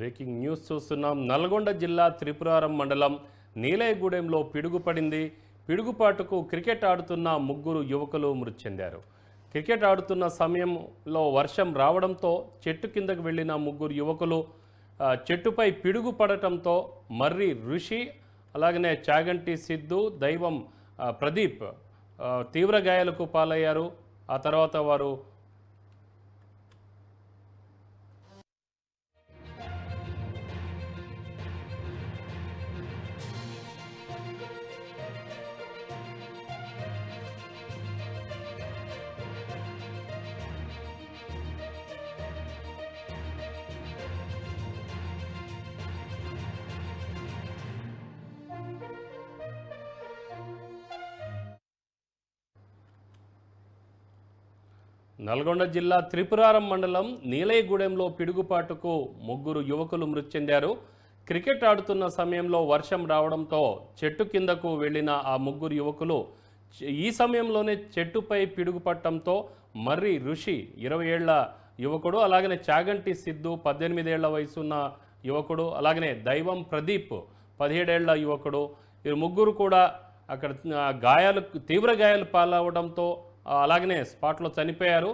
Breaking news చూస్తున్నాం. నల్గొండ జిల్లా త్రిపురారం మండలం నీలయగూడెంలో పిడుగుపడింది. పిడుగుపాటుకు క్రికెట్ ఆడుతున్న ముగ్గురు యువకులు మృతి చెందారు. క్రికెట్ ఆడుతున్న సమయంలో వర్షం రావడంతో చెట్టు కిందకు వెళ్లిన ముగ్గురు యువకులు చెట్టుపై పిడుగు పడటంతో మర్రి ఋషి, అలాగనే చాగంటి సిద్ధు, దైవం ప్రదీప్ తీవ్ర గాయాలకు పాలయ్యారు. ఆ తర్వాత వారు నల్గొండ జిల్లా త్రిపురారం మండలం నీలయగూడెంలో పిడుగుపాటుకు ముగ్గురు యువకులు మృతి చెందారు. క్రికెట్ ఆడుతున్న సమయంలో వర్షం రావడంతో చెట్టు కిందకు వెళ్లిన ఆ ముగ్గురు యువకులు ఈ సమయంలోనే చెట్టుపై పిడుగుపట్టడంతో మర్రి ఋషి 20 ఏళ్ల యువకుడు, అలాగనే చాగంటి సిద్ధు 18 ఏళ్ల వయసున్న యువకుడు, అలాగనే దైవం ప్రదీప్ 17 ఏళ్ల యువకుడు, ఈ ముగ్గురు కూడా అక్కడ తీవ్ర గాయాలు పాలవడంతో అలాగనే స్పాట్లో చనిపోయారు.